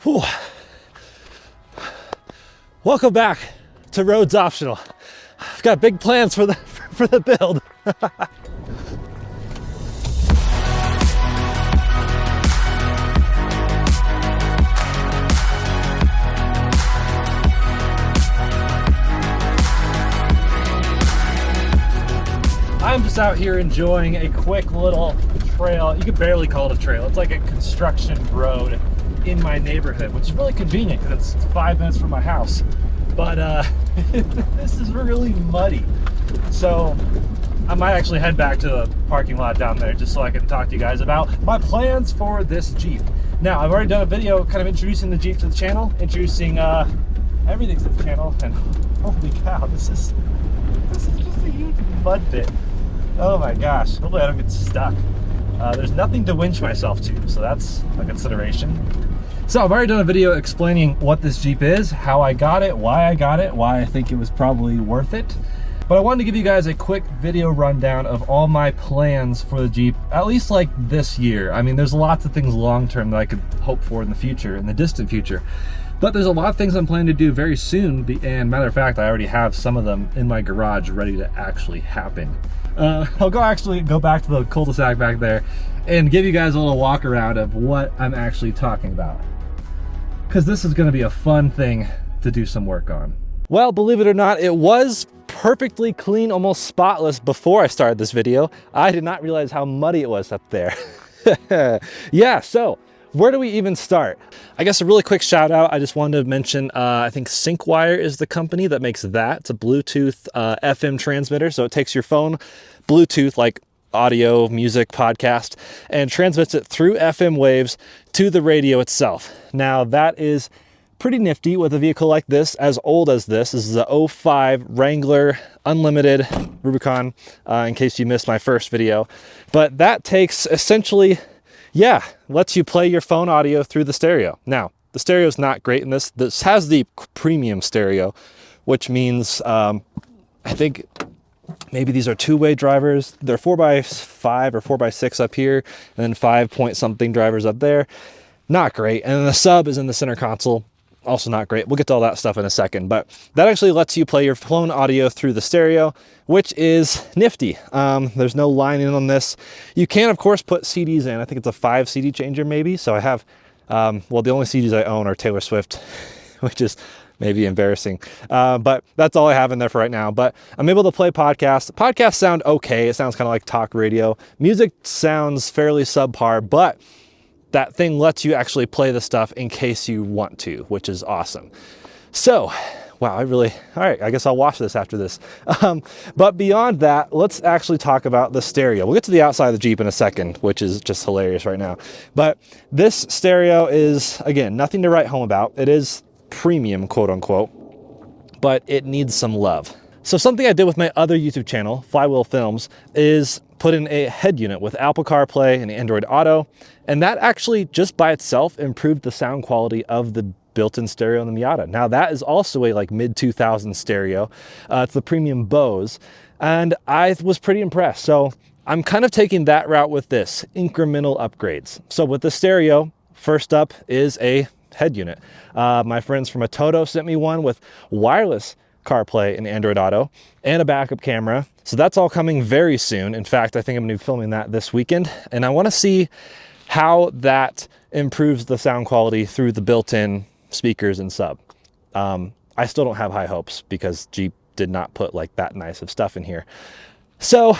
Whew. Welcome back to Roads Optional. I've got big plans for the build. I'm just out here enjoying a quick little trail. You could barely call it a trail. It's like a construction road in my neighborhood, which is really convenient because it's 5 minutes from my house. But this is really muddy. So I might actually head back to the parking lot down there just so I can talk to you guys about my plans for this Jeep. Now, I've already done a video kind of introducing the Jeep to the channel, introducing everything to the channel, and holy cow, this is just a huge mud pit. Oh my gosh, hopefully I don't get stuck. There's nothing to winch myself to, so that's a consideration. So I've already done a video explaining what this Jeep is, how I got it, why I think it was probably worth it. But I wanted to give you guys a quick video rundown of all my plans for the Jeep, at least like this year. I mean, there's lots of things long-term that I could hope for in the future, in the distant future. But there's a lot of things I'm planning to do very soon, and matter of fact, I already have some of them in my garage ready to actually happen. I'll go back to the cul-de-sac back there and give you guys a little walk around of what I'm actually talking about, because this is going to be a fun thing to do some work on. Well, believe it or not, it was perfectly clean, almost spotless before I started this video. I did not realize how muddy it was up there. Yeah, so where do we even start? I guess a really quick shout out. I just wanted to mention, I think SyncWire is the company that makes that. It's a Bluetooth FM transmitter. So it takes your phone, Bluetooth, like audio, music, podcast, and transmits it through FM waves to the radio itself. Now that is pretty nifty with a vehicle like this, as old as this. This is a 05 Wrangler Unlimited Rubicon, in case you missed my first video. But that takes essentially, yeah, lets you play your phone audio through the stereo. Now, the stereo is not great in this. This has the premium stereo, which means I think maybe these are two-way drivers. They're 4x5 or 4x6 up here, and then 5 point something drivers up there. Not great. And then the sub is in the center console. Also not great. We'll get to all that stuff in a second, but that actually lets you play your phone audio through the stereo, which is nifty. There's no line in on this. You can, of course, put CDs in. I think it's a 5 CD changer maybe. So I have, well, the only CDs I own are Taylor Swift, which is maybe embarrassing. But that's all I have in there for right now. But I'm able to play podcasts. Podcasts sound okay. It sounds kind of like talk radio. Music sounds fairly subpar, but that thing lets you actually play the stuff in case you want to, which is awesome. So, wow, all right, I guess I'll watch this after this. But beyond that, let's actually talk about the stereo. We'll get to the outside of the Jeep in a second, which is just hilarious right now. But this stereo is, again, nothing to write home about. It is premium, quote unquote, but it needs some love. So something I did with my other YouTube channel, Flywheel Films, is put in a head unit with Apple CarPlay and Android Auto. And that actually just by itself improved the sound quality of the built-in stereo in the Miata. Now that is also a like mid-2000s stereo. It's the premium Bose. And I was pretty impressed. So I'm kind of taking that route with this, incremental upgrades. So with the stereo, first up is a head unit. My friends from Atoto sent me one with wireless CarPlay and Android Auto and a backup camera. So that's all coming very soon. In fact, I think I'm going to be filming that this weekend. And I want to see how that improves the sound quality through the built-in speakers and sub. I still don't have high hopes because Jeep did not put like that nice of stuff in here. So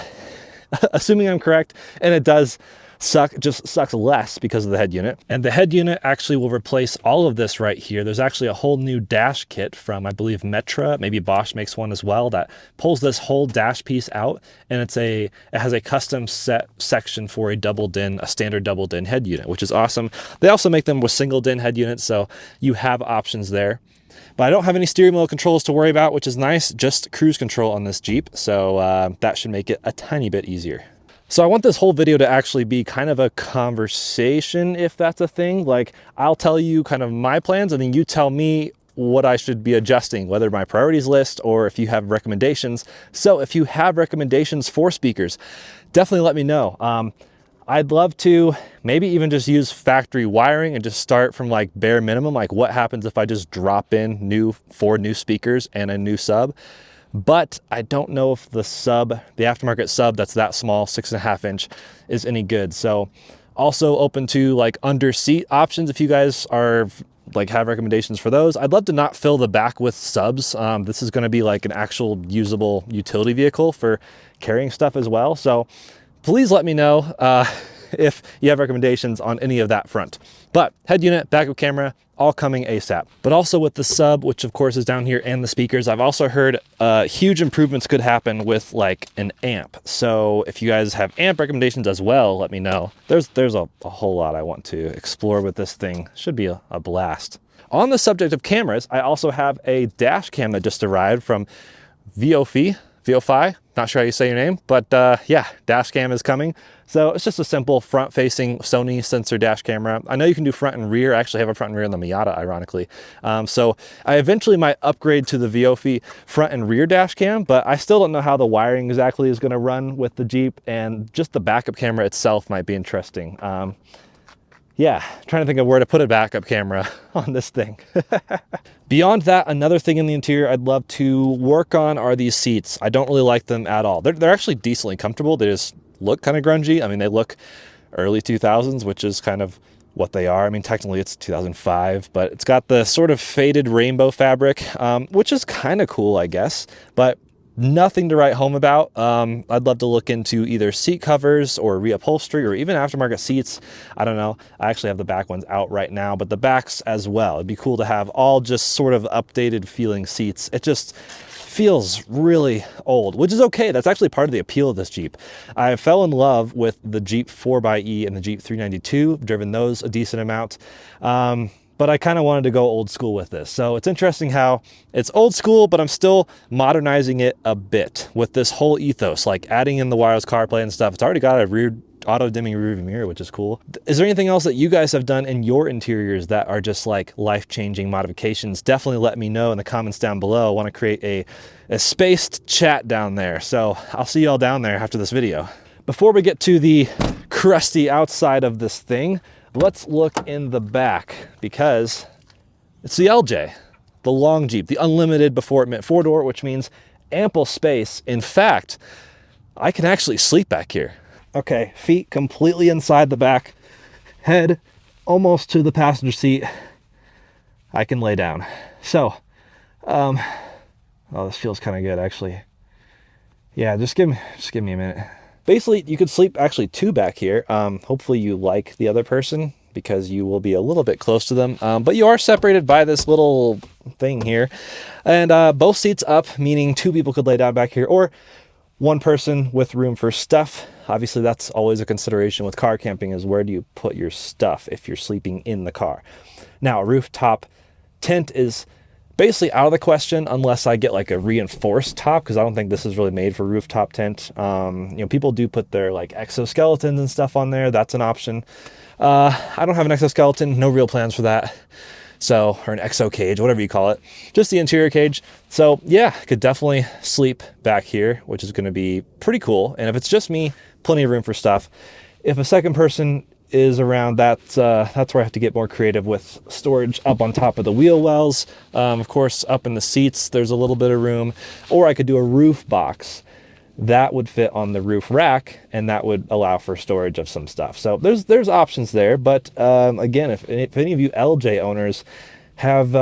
assuming I'm correct, and it does suck, just sucks less because of the head unit. And the head unit actually will replace all of this right here. There's actually a whole new dash kit from, I believe, Metra, maybe Bosch makes one as well, that pulls this whole dash piece out, and it has a custom set section for a standard double DIN head unit, which is awesome. They also make them with single DIN head units, so you have options there. But I don't have any steering wheel controls to worry about, which is nice, just cruise control on this Jeep. So that should make it a tiny bit easier. So I want this whole video to actually be kind of a conversation, if that's a thing. Like, I'll tell you kind of my plans, and then you tell me what I should be adjusting, whether my priorities list or if you have recommendations. So if you have recommendations for speakers, definitely let me know. I'd love to maybe even just use factory wiring and just start from like bare minimum. Like what happens if I just drop in 4 new speakers and a new sub? But I don't know if the aftermarket sub that's that small, 6.5 inch, is any good. So also open to like under seat options if you guys are like have recommendations for those. I'd love to not fill the back with subs. This is going to be like an actual usable utility vehicle for carrying stuff as well. So please let me know if you have recommendations on any of that front. But head unit, backup camera, all coming ASAP. But also with the sub, which of course is down here, and the speakers, I've also heard huge improvements could happen with like an amp. So if you guys have amp recommendations as well, let me know. There's a whole lot I want to explore with this thing. Should be a blast. On the subject of cameras, I also have a dash cam that just arrived from VOFI, not sure how you say your name, but yeah, dash cam is coming. So it's just a simple front-facing Sony sensor dash camera. I know you can do front and rear. I actually have a front and rear on the Miata, ironically. So I eventually might upgrade to the VOFI front and rear dash cam, but I still don't know how the wiring exactly is going to run with the Jeep, and just the backup camera itself might be interesting. Yeah, trying to think of where to put a backup camera on this thing. Beyond that, another thing in the interior I'd love to work on are these seats. I don't really like them at all. They're actually decently comfortable. They just look kind of grungy. I mean, they look early 2000s, which is kind of what they are. I mean, technically it's 2005, but it's got the sort of faded rainbow fabric, which is kind of cool, I guess, but nothing to write home about. I'd love to look into either seat covers or reupholstery or even aftermarket seats. I don't know. I actually have the back ones out right now, but the backs as well. It'd be cool to have all just sort of updated feeling seats. It just feels really old, which is okay. That's actually part of the appeal of this Jeep. I fell in love with the Jeep 4xe and the Jeep 392. I've driven those a decent amount. But I kind of wanted to go old school with this. So it's interesting how it's old school, but I'm still modernizing it a bit with this whole ethos, like adding in the wireless CarPlay and stuff. It's already got a auto-dimming rear view mirror, which is cool. Is there anything else that you guys have done in your interiors that are just like life-changing modifications? Definitely let me know in the comments down below. I want to create a spaced chat down there. So I'll see y'all down there after this video. Before we get to the crusty outside of this thing, let's look in the back, because it's the LJ, the long Jeep, the Unlimited before it meant 4-door, which means ample space. In fact, I can actually sleep back here. Okay, feet completely inside the back, head almost to the passenger seat. I can lay down. So, oh, this feels kind of good, actually. Yeah, just give me a minute. Basically, you could sleep actually 2 back here. Hopefully you like the other person, because you will be a little bit close to them. But you are separated by this little thing here. And both seats up, meaning 2 people could lay down back here, or 1 person with room for stuff. Obviously, that's always a consideration with car camping, is where do you put your stuff if you're sleeping in the car. Now, a rooftop tent is basically out of the question unless I get like a reinforced top, because I don't think this is really made for rooftop tent. You know, people do put their like exoskeletons and stuff on there. That's an option. I don't have an exoskeleton, no real plans for that. So, or an exo cage, whatever you call it, just the interior cage. So yeah, could definitely sleep back here, which is going to be pretty cool. And if it's just me, plenty of room for stuff. If a second person is around, that's where I have to get more creative with storage up on top of the wheel wells. Of course, up in the seats, there's a little bit of room, or I could do a roof box that would fit on the roof rack, and that would allow for storage of some stuff. So there's options there. But again, if any of you LJ owners have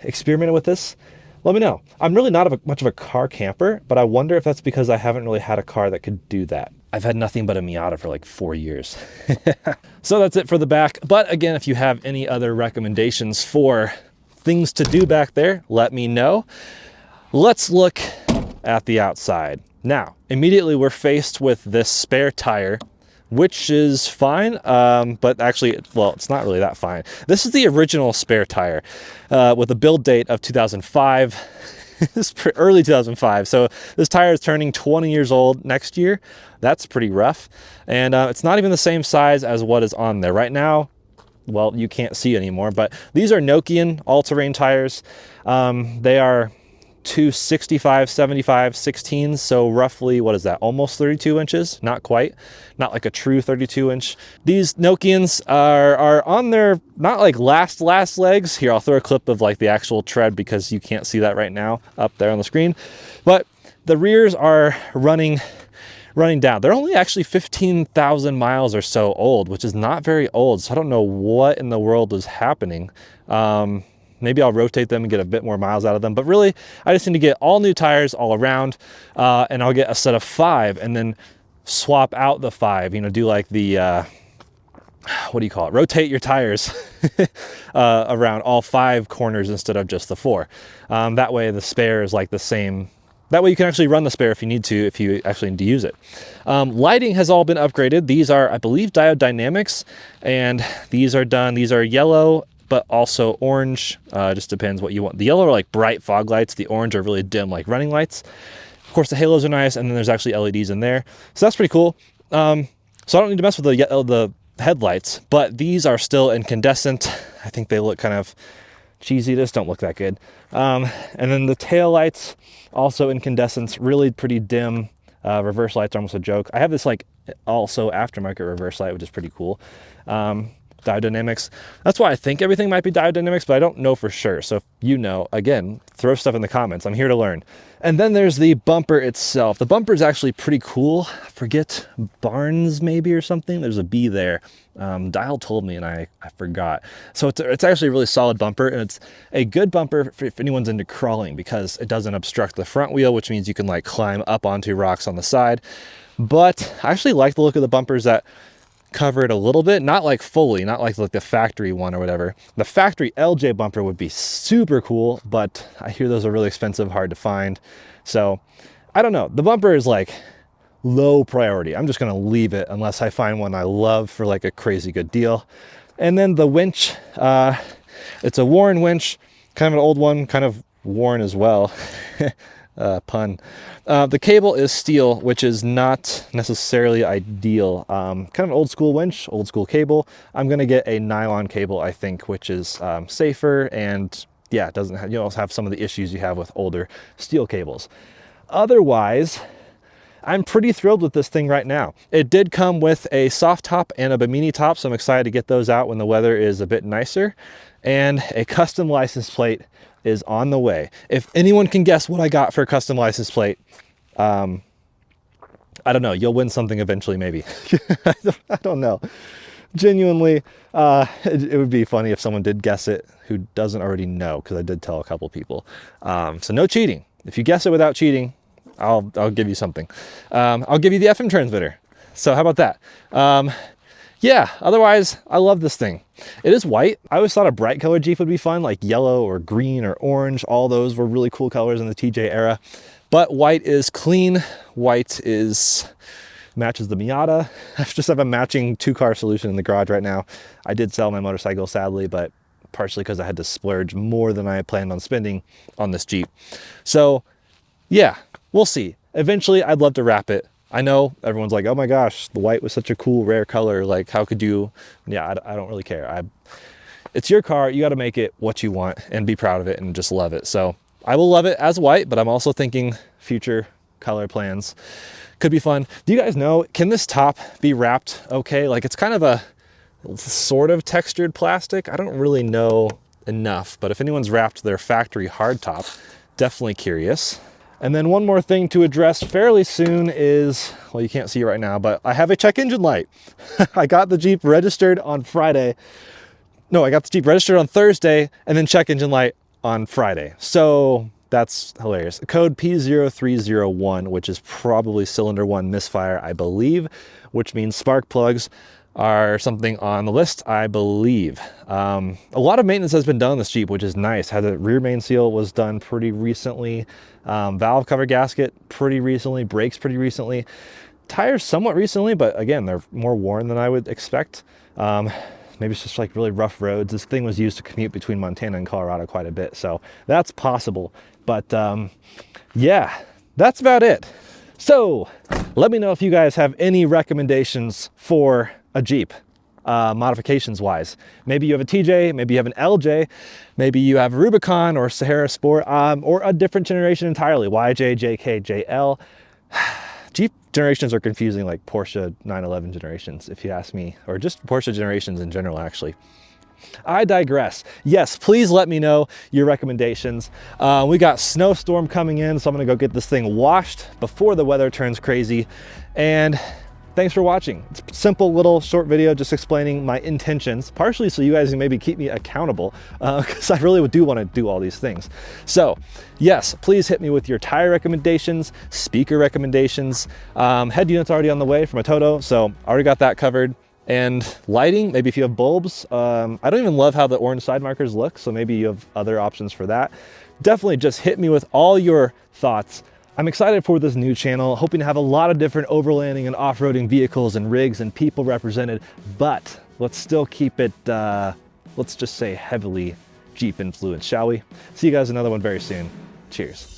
experimented with this, let me know. I'm really not much of a car camper, but I wonder if that's because I haven't really had a car that could do that. I've had nothing but a Miata for like 4 years. So that's it for the back. But again, if you have any other recommendations for things to do back there, let me know. Let's look at the outside. Now, immediately we're faced with this spare tire, which is fine, but actually, well, it's not really that fine. This is the original spare tire with a build date of 2005. It's early 2005, so this tire is turning 20 years old next year. That's pretty rough, and it's not even the same size as what is on there right now. Well, you can't see anymore, but these are Nokian all-terrain tires. They are two 65, 75, 16s. So roughly, what is that? Almost 32 inches, not quite, not like a true 32 inch. These Nokians are on their, not like last legs. Here, I'll throw a clip of like the actual tread because you can't see that right now up there on the screen. But the rears are running down. They're only actually 15,000 miles or so old, which is not very old. So I don't know what in the world is happening. Maybe I'll rotate them and get a bit more miles out of them. But really, I just need to get all new tires all around, and I'll get a set of 5 and then swap out the 5, you know, do like the, what do you call it? Rotate your tires around all 5 corners instead of just the 4. That way the spare is like the same. That way you can actually run the spare if you need to, if you actually need to use it. Lighting has all been upgraded. These are, I believe, diode dynamics, and these are done. These are yellow, but also orange. Just depends what you want. The yellow are like bright fog lights. The orange are really dim, like running lights. Of course, the halos are nice, and then there's actually LEDs in there. So that's pretty cool. So I don't need to mess with the headlights, but these are still incandescent. I think they look kind of cheesy. Just don't look that good. And then the tail lights, also incandescents, really pretty dim. Reverse lights are almost a joke. I have this like also aftermarket reverse light, which is pretty cool. Diode dynamics. That's why I think everything might be diode dynamics, but I don't know for sure. So if you know, again, throw stuff in the comments. I'm here to learn. And then there's the bumper itself. The bumper is actually pretty cool. I forget, Barnes maybe or something. There's a B there. Dial told me and I forgot. So it's actually a really solid bumper, and it's a good bumper if anyone's into crawling because it doesn't obstruct the front wheel, which means you can like climb up onto rocks on the side. But I actually like the look of the bumpers that cover it a little bit, not like fully, not like the factory one or whatever. The factory LJ bumper would be super cool, but I hear those are really expensive, hard to find. So I don't know. The bumper is like low priority. I'm just going to leave it unless I find one I love for like a crazy good deal. And then the winch, it's a Warren winch, kind of an old one, kind of worn as well. Pun. The cable is steel, which is not necessarily ideal. Kind of an old school winch, old school cable. I'm going to get a nylon cable, I think, which is safer, and yeah, it doesn't have, you also have some of the issues you have with older steel cables. Otherwise, I'm pretty thrilled with this thing right now. It did come with a soft top and a Bimini top, so I'm excited to get those out when the weather is a bit nicer. And a custom license plate is on the way. If anyone can guess what I got for a custom license plate, I don't know. You'll win something eventually, maybe. I don't know. Genuinely, it would be funny if someone did guess it who doesn't already know, because I did tell a couple people. So no cheating. If you guess it without cheating, I'll give you something. I'll give you the FM transmitter. So how about that? Yeah, otherwise, I love this thing. It is white. I always thought a bright color Jeep would be fun, like yellow or green or orange. All those were really cool colors in the TJ era. But white is clean. White matches the Miata. I just have a matching 2-car solution in the garage right now. I did sell my motorcycle, sadly, but partially because I had to splurge more than I planned on spending on this Jeep. So yeah, we'll see. Eventually, I'd love to wrap it. I know everyone's like, oh my gosh, the white was such a cool, rare color. Like, how could you? Yeah, I don't really care. It's your car. You got to make it what you want and be proud of it and just love it. So I will love it as white, but I'm also thinking future color plans could be fun. Do you guys know, can this top be wrapped okay? Like, it's kind of a sort of textured plastic. I don't really know enough, but if anyone's wrapped their factory hard top, definitely curious. And then one more thing to address fairly soon is, well, you can't see it right now, but I have a check engine light. I got the Jeep registered on Friday. No, I got the Jeep registered on Thursday and then check engine light on Friday. So that's hilarious. Code P0301, which is probably cylinder 1 misfire, I believe, which means spark plugs are something on the list, I believe. A lot of maintenance has been done on this Jeep, which is nice. Had the rear main seal was done pretty recently. Valve cover gasket pretty recently. Brakes pretty recently. Tires somewhat recently, but again, they're more worn than I would expect. Maybe it's just like really rough roads. This thing was used to commute between Montana and Colorado quite a bit, so that's possible. But yeah, that's about it. So let me know if you guys have any recommendations for a Jeep. modifications wise. Maybe you have a TJ, maybe you have an LJ, maybe you have a Rubicon or Sahara Sport, or a different generation entirely, YJ, JK, JL. Jeep generations are confusing like Porsche 911 generations, if you ask me, or just Porsche generations in general, actually. I digress. Yes, please let me know your recommendations. We got snowstorm coming in, so I'm gonna go get this thing washed before the weather turns crazy. And thanks for watching. It's a simple little short video just explaining my intentions, partially so you guys can maybe keep me accountable, because I really do want to do all these things. So yes, please hit me with your tire recommendations, speaker recommendations. Head unit's already on the way from a Toto, so I already got that covered. And lighting, maybe if you have bulbs. I don't even love how the orange side markers look, so maybe you have other options for that. Definitely just hit me with all your thoughts. I'm excited for this new channel, hoping to have a lot of different overlanding and off-roading vehicles and rigs and people represented, but let's still keep it, let's just say heavily Jeep influenced, shall we? See you guys in another one very soon. Cheers.